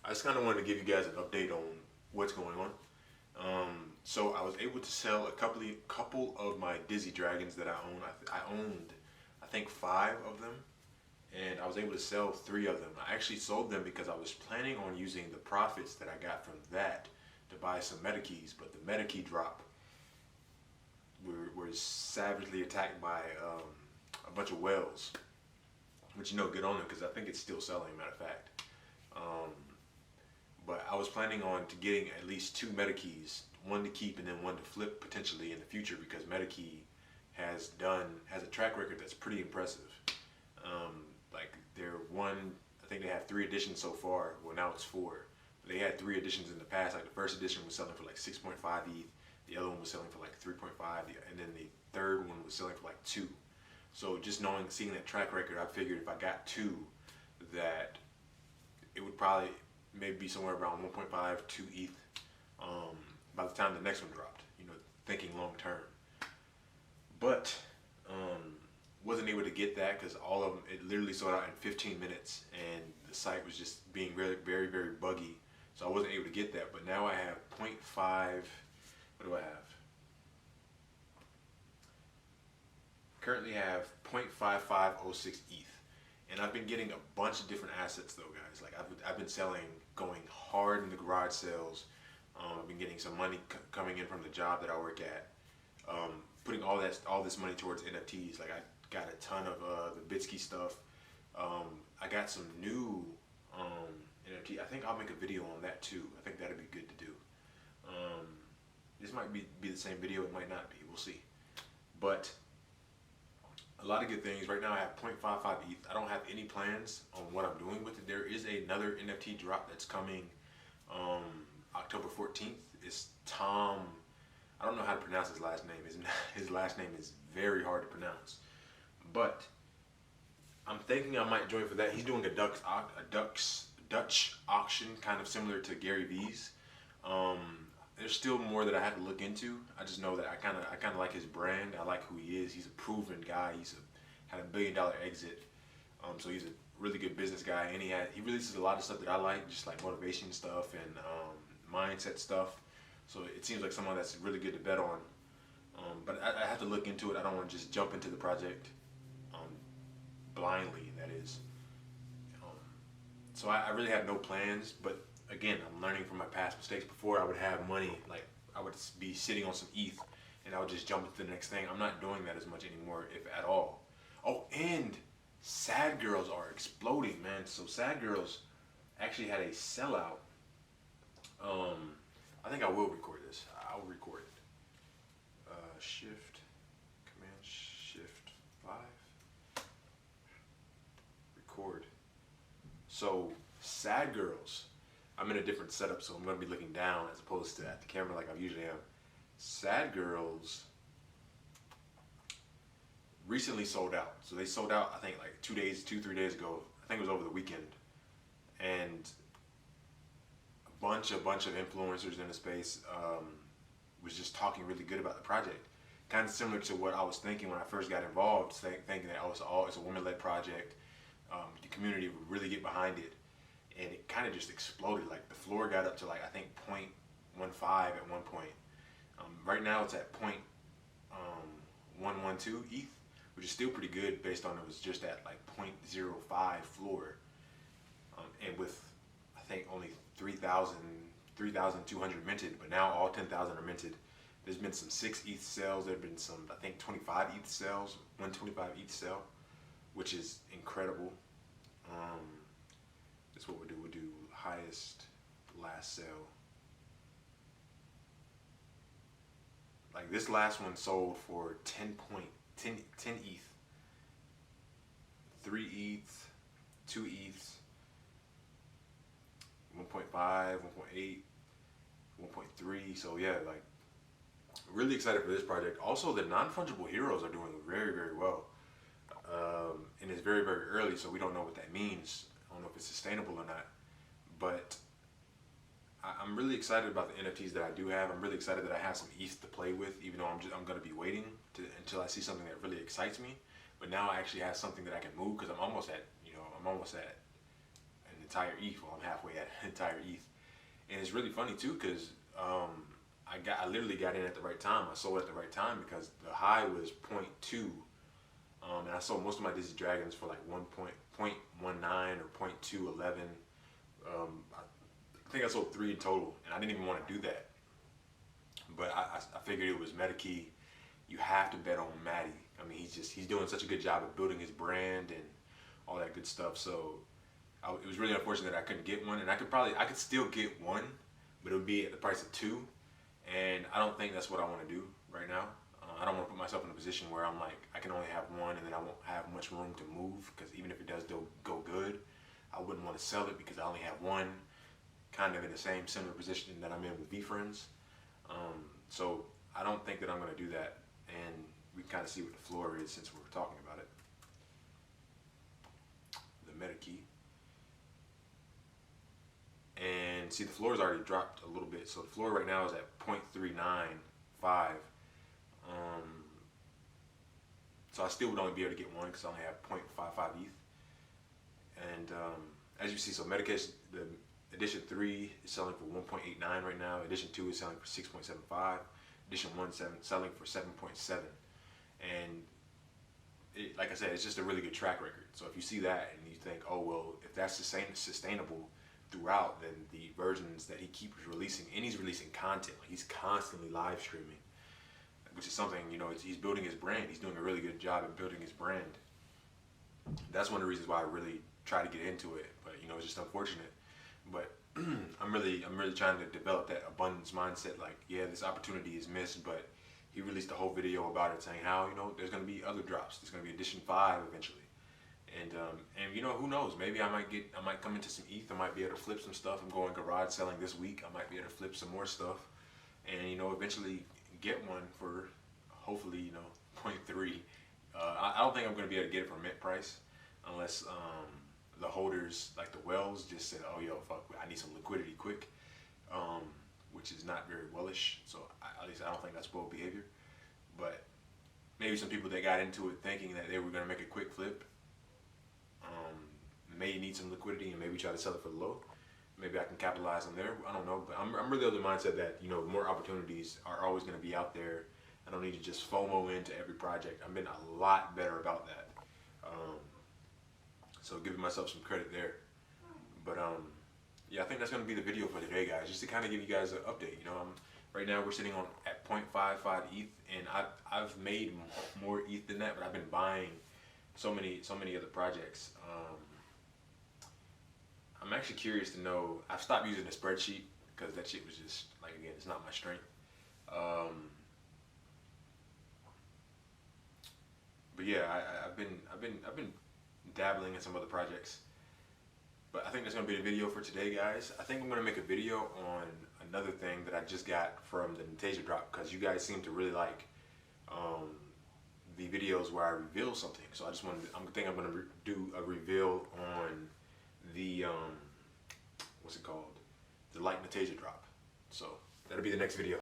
I just kind of wanted to give you guys an update on what's going on. So I was able to sell a couple of my Dizzy Dragons that I own. I owned, I think, 5 of them, and I was able to sell 3 of them. I actually sold them because I was planning on using the profits that I got from that to buy some MetaKeys, but the MetaKey drop were savagely attacked by a bunch of whales, which good on them because I think it's still selling. Matter of fact. But I was planning on getting at least 2 MetaKeys, one to keep and then one to flip potentially in the future, because MetaKey has a track record that's pretty impressive. Like I think they have 3 editions so far. Well, now it's 4. But they had 3 editions in the past. Like the first edition was selling for like 6.5 ETH. The other one was selling for like 3.5, and then the third one was selling for like 2. So just seeing that track record, I figured if I got 2, that it would probably maybe be somewhere around 1.5, 2 ETH by the time the next one dropped, thinking long term. But wasn't able to get that because all of them, it literally sold out in 15 minutes, and the site was just being very, very, very buggy. So I wasn't able to get that. But now I have 0.5, what do I have? Currently have 0.5506 ETH. And I've been getting a bunch of different assets though, guys. Like I've been selling, going hard in the garage sales. I've been getting some money coming in from the job that I work at. Putting all this money towards NFTs. Like I got a ton of the Bitsky stuff. I got some new NFT. I think I'll make a video on that too. I think that'd be good to do. This might be the same video. It might not be. We'll see. But a lot of good things. Right now I have 0.55 ETH. I don't have any plans on what I'm doing with it. There is another NFT drop that's coming October 14th. It's Tom, I don't know how to pronounce his last name. His last name is very hard to pronounce. But I'm thinking I might join for that. He's doing a Dutch auction, kind of similar to Gary V's. There's still more that I have to look into. I just know that I kind of like his brand. I like who he is. He's a proven guy. Had a $1 billion exit. So he's a really good business guy, and he releases a lot of stuff that I like, just like motivation stuff and mindset stuff. So it seems like someone that's really good to bet on. But I have to look into it. I don't want to just jump into the project blindly. That is. So I really have no plans, but again, I'm learning from my past mistakes. Before I would have money, like I would be sitting on some ETH and I would just jump into the next thing. I'm not doing that as much anymore, if at all. Oh, and Sad Girls are exploding, man. So Sad Girls actually had a sellout. I think I will record this. I'll record it. Command Shift 5. Record. So Sad Girls, I'm in a different setup, so I'm going to be looking down as opposed to at the camera like I usually am. Sad Girls recently sold out. So they sold out, I think, like 2-3 days ago. I think it was over the weekend. And a bunch of influencers in the space was just talking really good about the project. Kind of similar to what I was thinking when I first got involved, thinking that it's a woman-led project. The community would really get behind it. And it kind of just exploded. Like the floor got up to like, I think 0.15 at one point. Right now it's at 0.112 ETH, which is still pretty good based on it was just at like 0.05 floor. And with, I think, only 3,200 minted, but now all 10,000 are minted. There's been some 6 ETH sales. There have been some, I think, 25 ETH sales, 125 ETH sale, which is incredible. That's what we'll do. We'll do highest last sale. Like this last one sold for 10 ETH, 3 ETH, 2 ETHs, 1.5, 1.8, 1.3. So yeah, like really excited for this project. Also, the non-fungible heroes are doing very, very well. And it's very, very early, so we don't know what that means. I don't know if it's sustainable or not. But I'm really excited about the NFTs that I do have. I'm really excited that I have some ETH to play with, even though I'm going to be waiting until I see something that really excites me. But now I actually have something that I can move because I'm almost at in the entire ETH. Well, I'm halfway at entire ETH, and it's really funny too because I literally got in at the right time. I sold at the right time because the high was .2, and I sold most of my Dizzy Dragons for like 1.19 or .211. I think I sold 3 in total, and I didn't even want to do that. But I figured it was MetaKey. You have to bet on Matty. I mean, he's doing such a good job of building his brand and all that good stuff. So it was really unfortunate that I couldn't get one, and I could still get one, but it would be at the price of 2. And I don't think that's what I want to do right now. I don't want to put myself in a position where I'm like, I can only have one and then I won't have much room to move, because even if it does go good, I wouldn't want to sell it because I only have one, kind of in the same similar position that I'm in with VeeFriends. So I don't think that I'm going to do that, and we can kind of see what the floor is since we're talking about it. The MetaKey. And see, the floor has already dropped a little bit. So the floor right now is at 0.395. So I still would only be able to get one because I only have 0.55 ETH. And as you see, so MetaKey, the edition 3 is selling for 1.89 right now. Edition 2 is selling for 6.75. Edition 1 selling for 7.7. And like I said, it's just a really good track record. So if you see that and you think, oh well, if that's sustainable throughout, then the versions that he keeps releasing, and he's releasing content, like he's constantly live streaming, which is something, you know, he's building his brand. He's doing a really good job at building his brand. That's one of the reasons why I really try to get into it, but you know, it's just unfortunate. But I'm really trying to develop that abundance mindset. Like, yeah, this opportunity is missed, but he released a whole video about it, saying how, you know, there's going to be other drops. There's going to be edition 5 eventually. And you know, who knows? Maybe I might come into some ETH. I might be able to flip some stuff. I'm going garage selling this week. I might be able to flip some more stuff, and you know, eventually get one for hopefully, you know, 0.3. I don't think I'm going to be able to get it for mint price unless the holders, like the whales, just said, oh yo, fuck, I need some liquidity quick, which is not very wellish. So at least I don't think that's bold behavior. But maybe some people that got into it thinking that they were going to make a quick flip may need some liquidity and maybe try to sell it for the low. Maybe I can capitalize on there. I don't know, but I'm really of the mindset that, you know, more opportunities are always going to be out there. I don't need to just FOMO into every project. I've been a lot better about that. So giving myself some credit there. But yeah, I think that's going to be the video for today, guys. Just to kind of give you guys an update. You know, right now we're sitting at 0.55 ETH, and I've made more ETH than that, but I've been buying so many other projects. I'm actually curious to know. I've stopped using a spreadsheet because that shit was just like, again, it's not my strength. But yeah, I've been dabbling in some other projects. But I think that's gonna be the video for today, guys. I think I'm gonna make a video on another thing that I just got from the Natasia drop, because you guys seem to really like the videos where I reveal something. So I think I'm gonna do a reveal on the what's it called? The Light Natasia drop. So that'll be the next video.